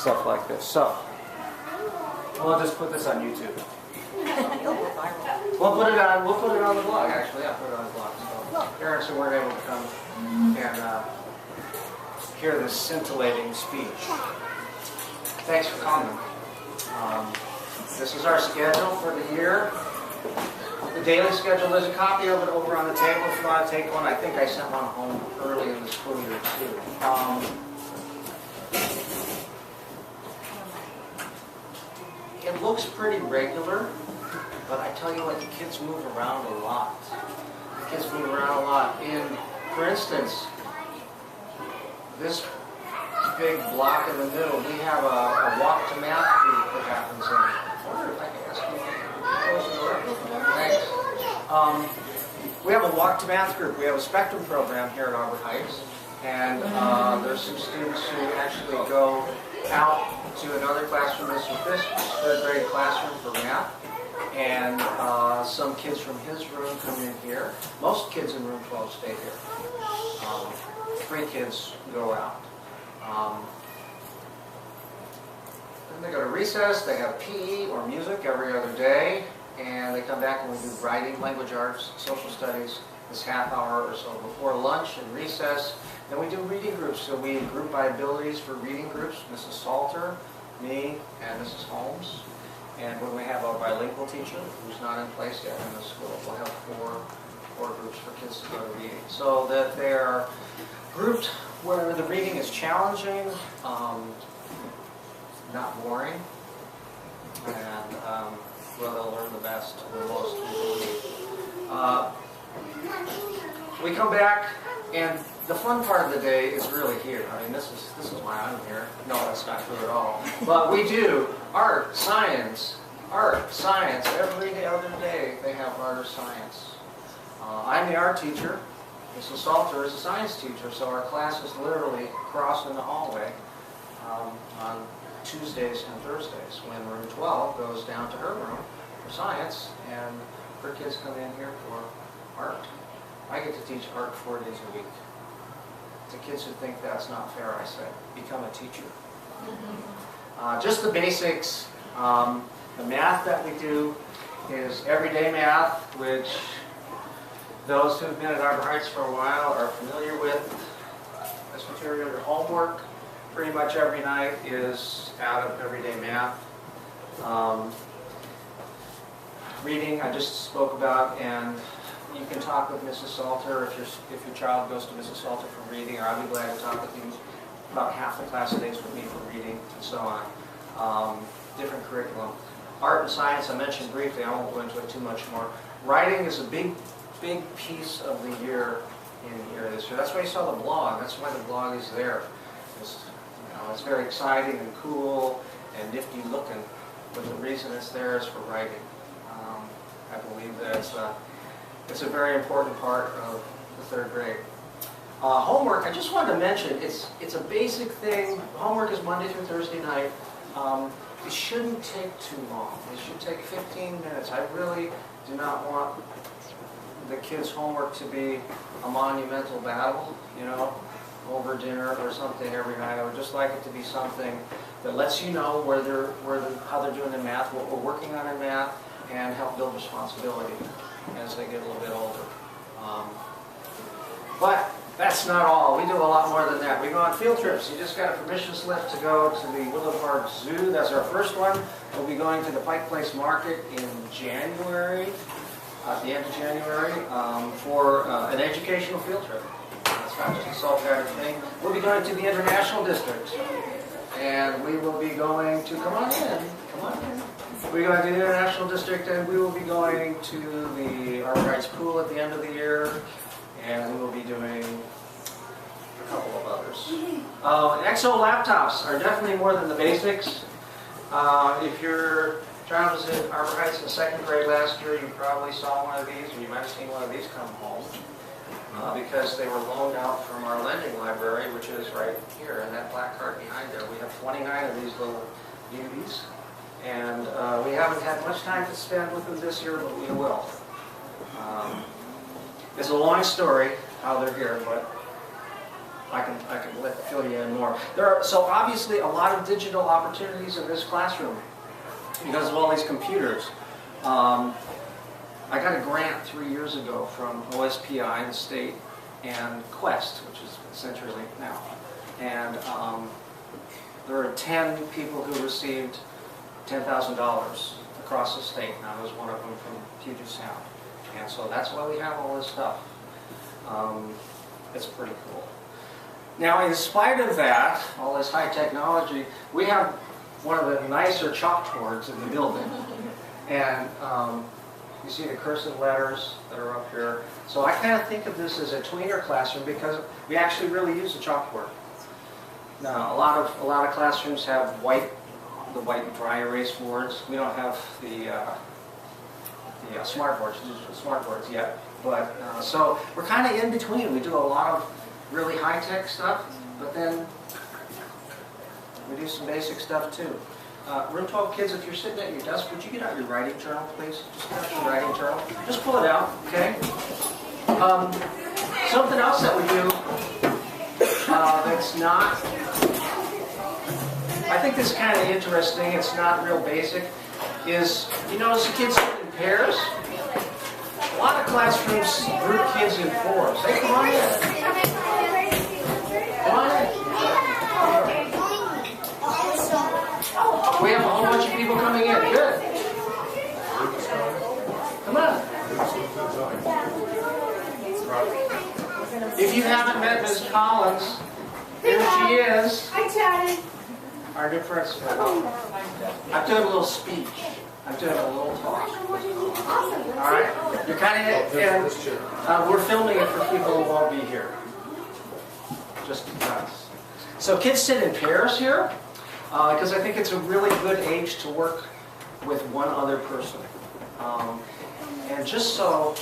stuff like this. So, we'll just put this on YouTube. We'll put it on the blog, actually. Yeah, put it on the blog. So parents who weren't able to come and hear this scintillating speech. Thanks for coming. This is our schedule for the year. The daily schedule, there's a copy of it over on the table if you want to take one. I think I sent one home early in the school year too. It looks pretty regular, but I tell you what, the kids move around a lot. For instance, this big block in the middle, we have a walk to math group that happens in. I wonder if I can ask you to close the door. Thanks. We have a walk to math group. We have a spectrum program here at Arbor Heights, and there's some students who actually go out to another classroom. This is this third grade classroom for math, and some kids from his room come in here. Most kids in room 12 stay here. 3 kids go out. Then they go to recess. They have PE or music every other day, and they come back and we do writing, language arts, social studies this half hour or so before lunch and recess. Then we do reading groups. So we group by abilities for reading groups. Mrs. Salter, me, and Mrs. Holmes. And when we have a bilingual teacher who's not in place yet in the school, we'll have four groups for kids to go to reading, so that they're grouped where the reading is challenging, not boring, and where they'll learn the best, the most. We come back, and the fun part of the day is really here. I mean, this is why I'm here. No, that's not true at all. But we do art, science. Every other day they have art or science. I'm the art teacher. Mrs. Salter is a science teacher, so our class is literally across in the hallway on Tuesdays and Thursdays when room 12 goes down to her room for science, and her kids come in here for art. I get to teach art 4 days a week. To kids who think that's not fair, I say, become a teacher. Just the basics. The math that we do is everyday math, which those who've been at Arbor Heights for a while are familiar with. This material, your homework, pretty much every night is out of everyday math. Reading, I just spoke about, and you can talk with Mrs. Salter if your child goes to Mrs. Salter for reading, or I'll be glad to talk with you. About half the class stays with me for reading, and so on. Different curriculum. Art and science, I mentioned briefly. I won't go into it too much more. Writing is a big piece of the year in here this year. That's why you saw the blog. That's why the blog is there. It's very exciting and cool and nifty looking, but the reason it's there is for writing. I believe that it's a very important part of the 3rd grade. Homework, I just wanted to mention, it's a basic thing. Homework is Monday through Thursday night. It shouldn't take too long. It should take 15 minutes. I really do not want the kids' homework to be a monumental battle, over dinner or something every night. I would just like it to be something that lets you know how they're doing in math, what we're working on in math, and help build responsibility as they get a little bit older. But that's not all. We do a lot more than that. We go on field trips. You just got a permission slip to go to the Willow Park Zoo. That's our first one. We'll be going to the Pike Place Market in January, at the end of January, for an educational field trip. It's not just a self-guided thing. We'll be going to the International District, and we will be going to, come on in. We're going to the International District, and we will be going to the Arbor Heights Pool at the end of the year, and we will be doing a couple of others. Exo laptops are definitely more than the basics. If your child was in Arbor Heights in 2nd grade last year, you probably saw one of these, or you might have seen one of these come home, because they were loaned out from our lending library, which is right here in that black card behind there. We have 29 of these little beauties, and we haven't had much time to spend with them this year, but we will. It's a long story how they're here, but I can fill you in more. So obviously a lot of digital opportunities in this classroom because of all these computers. I got a grant 3 years ago from OSPI, the state, and Quest, which is CenturyLink now. And there were 10 people who received $10,000 across the state, and I was one of them from Puget Sound. And so that's why we have all this stuff. It's pretty cool. Now, in spite of that, all this high technology, we have one of the nicer chalkboards in the building. And you see the cursive letters that are up here. So I kind of think of this as a tweener classroom because we actually really use a chalkboard. Now, a lot of classrooms have the white dry erase boards. We don't have the smart boards, digital smart boards yet. But so we're kind of in between. We do a lot of really high-tech stuff, but then we do some basic stuff too. Room 12 kids, if you're sitting at your desk, would you get out your writing journal, please? Just get out your writing journal. Just pull it out, okay? Something else that we do that's not, I think this is kind of interesting, it's not real basic, is you notice the kids sit in pairs? A lot of classrooms group kids in fours. Hey, come on in. Come on in. We have a whole bunch of people coming in. Good. Come on. If you haven't met Ms. Collins, here she is. Hi, Daddy. Our new principal. I'm doing a little speech. I'm doing a little talk. All right? You're kind of, and we're filming it for people who won't be here. Just because. So kids sit in pairs here. Because I think it's a really good age to work with one other person. And just so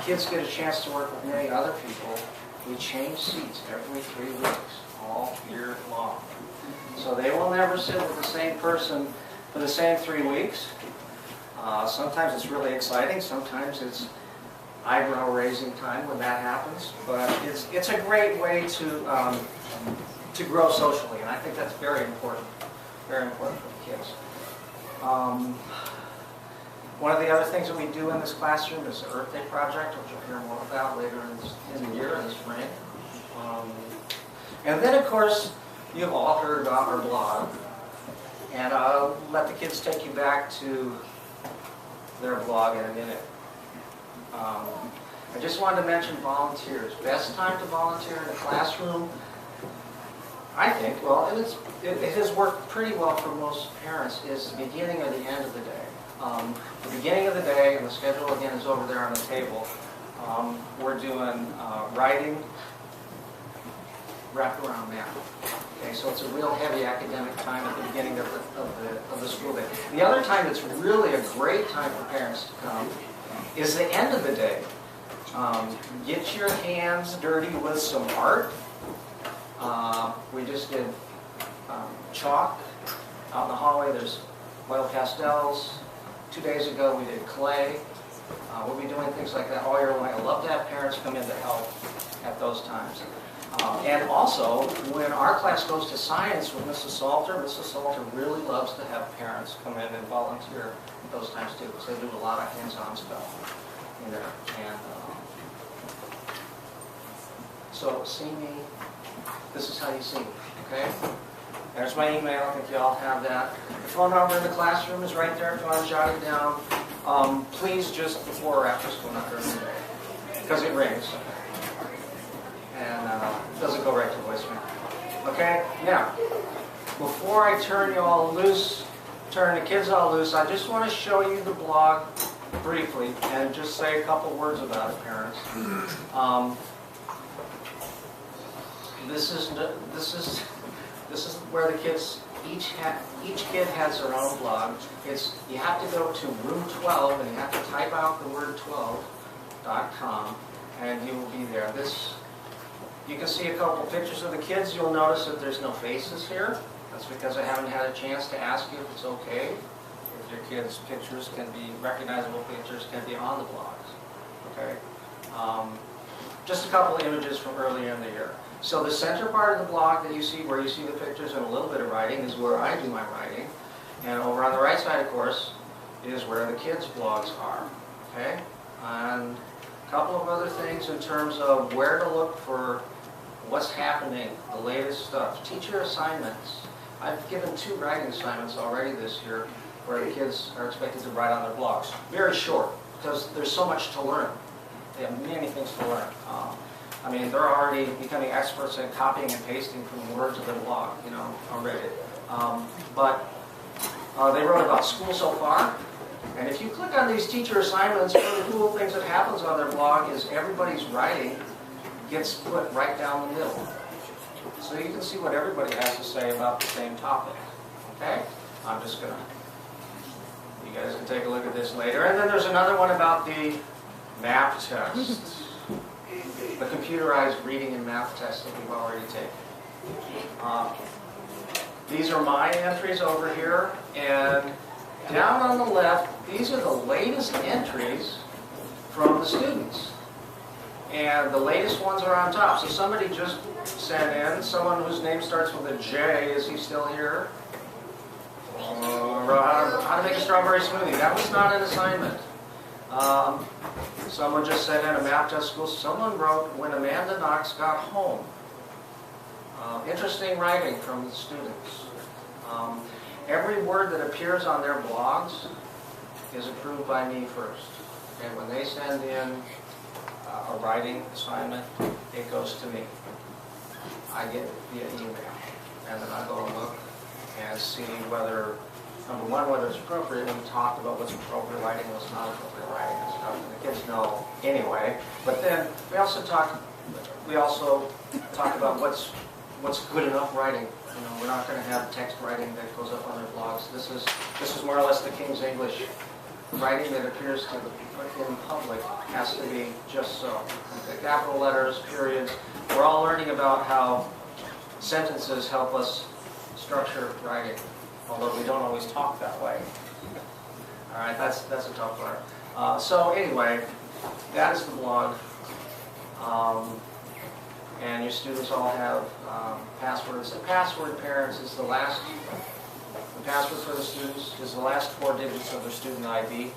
kids get a chance to work with many other people, we change seats every 3 weeks, all year long. So they will never sit with the same person for the same 3 weeks. Sometimes it's really exciting, sometimes it's eyebrow-raising time when that happens, but it's a great way to grow socially, and I think that's very important for the kids. One of the other things that we do in this classroom is the Earth Day project, which you'll hear more about later in the year, in the spring. And then, of course, you've all heard about our blog. And I'll let the kids take you back to their blog in a minute. I just wanted to mention volunteers. Best time to volunteer in a classroom, I think, well, it has worked pretty well for most parents, is the beginning or the end of the day. The beginning of the day, and the schedule again is over there on the table, we're doing writing, wraparound math. Okay, so it's a real heavy academic time at the beginning of the school day. The other time that's really a great time for parents to come is the end of the day. Get your hands dirty with some art. We just did chalk out in the hallway. There's oil pastels. 2 days ago we did clay. We'll be doing things like that all year long. I love to have parents come in to help at those times. And also, when our class goes to science with Mrs. Salter really loves to have parents come in and volunteer at those times too, because they do a lot of hands-on stuff in there. And so, see me. This is how you see me, okay? There's my email. I think you all have that. The phone number in the classroom is right there if you want to jot it down. Please just before or after school, not during the day, because it rings. And it doesn't go right to voicemail. Okay? Now, before I turn you all loose, turn the kids all loose, I just want to show you the blog briefly and just say a couple words about it, parents. This is where the kids, each kid has their own blog. You have to go to room 12 and you have to type out the word 12.com and you will be there. You can see a couple pictures of the kids. You'll notice that there's no faces here. That's because I haven't had a chance to ask you if it's okay if your kids' pictures can be, recognizable pictures can be on the blogs. Okay? just a couple of images from earlier in the year. So the center part of the block that you see, where you see the pictures and a little bit of writing, is where I do my writing. And over on the right side, of course, is where the kids' blogs are. Okay? And a couple of other things in terms of where to look for what's happening, the latest stuff. Teacher assignments. I've given 2 writing assignments already this year where the kids are expected to write on their blogs. Very short, because there's so much to learn. They have many things to learn. I mean, they're already becoming experts at copying and pasting from the words of their blog, you know, already. But they wrote about school so far. And if you click on these teacher assignments, one of the cool things that happens on their blog is everybody's writing gets put right down the middle. So you can see what everybody has to say about the same topic. Okay? I'm just going to... You guys can take a look at this later. And then there's another one about the math test. The computerized reading and math test that we've already taken. These are my entries over here. And down on the left, these are the latest entries from the students. And the latest ones are on top. So somebody just sent in, someone whose name starts with a J. Is he still here? How to make a strawberry smoothie. That was not an assignment. Someone just sent in a math test school. Someone wrote, when Amanda Knox got home. Interesting writing from the students. Every word that appears on their blogs is approved by me first. And when they send in a writing assignment, it goes to me. I get it via email. And then I go and look and see whether, number one, whether it's appropriate, and we talk about what's appropriate writing, what's not appropriate writing and stuff. And the kids know anyway. But then we also talk about what's good enough writing. You know, we're not going to have text writing that goes up on their blogs. This is more or less the King's English. Writing that appears to in public has to be just so. Okay, capital letters, periods. We're all learning about how sentences help us structure writing, although we don't always talk that way. All right, that's a tough part. So anyway, that is the blog. And your students all have passwords. The password, parents, is the password for the students is the last 4 digits of their student ID.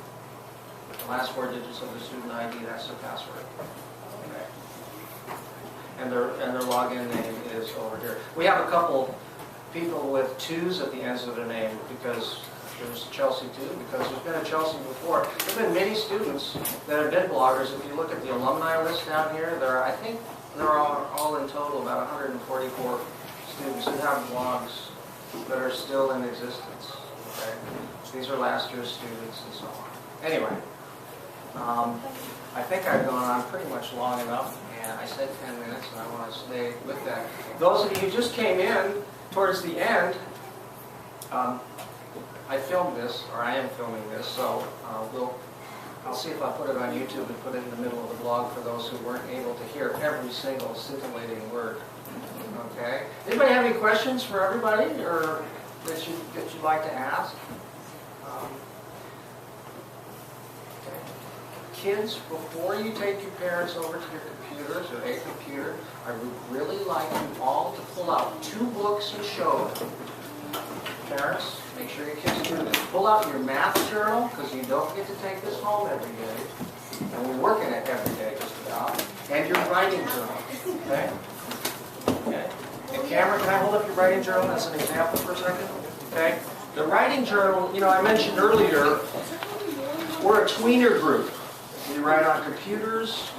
The last 4 digits of the student ID, that's the password. Okay. And their login name is over here. We have a couple people with 2s at the ends of their name because there's Chelsea too, because there's been a Chelsea before. There have been many students that have been bloggers. If you look at the alumni list down here, I think there are all in total about 144 students who have blogs that are still in existence. Okay? So these are last year's students and so on. Anyway, I think I've gone on pretty much long enough, and I said 10 minutes, and I want to stay with that. Those of you who just came in towards the end, I filmed this, or I am filming this, so I'll see if I put it on YouTube and put it in the middle of the blog for those who weren't able to hear every single scintillating word. Okay. Anybody have any questions for everybody, or that you'd like to ask? Okay. Kids, before you take your parents over to your computers or a computer, I would really like you all to pull out 2 books and show them. Parents, make sure your kids do this. Pull out your math journal, because you don't get to take this home every day. And we work in it every day, just about. And your writing journal. Okay? Okay. And Cameron, can I hold up your writing journal as an example for a second? Okay. The writing journal, you know, I mentioned earlier, we're a tweener group. We write on computers,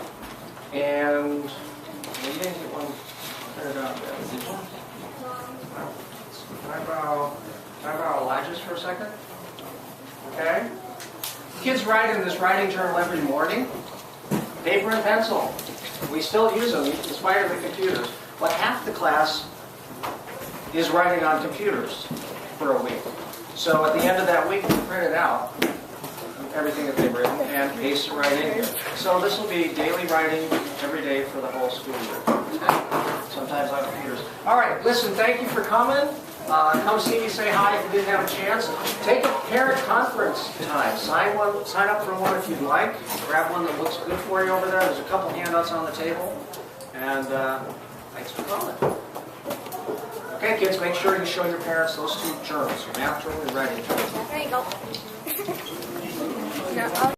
and you didn't get one printed out yet, did you? Can I borrow Elijah's for a second? Okay. Kids write in this writing journal every morning. Paper and pencil. We still use them in spite of the computers. But half the class is writing on computers for a week. So at the end of that week, we print it out, everything that they've written, and paste it right in here. So this will be daily writing every day for the whole school year. Okay? Sometimes on computers. All right, listen, thank you for coming. Come see me, say hi if you didn't have a chance. Take a parent conference time. Sign up for one if you'd like. Grab one that looks good for you over there. There's a couple handouts on the table. And thanks for coming. Okay, kids, make sure you show your parents those two journals. Your math journal, you're ready. There you go. No,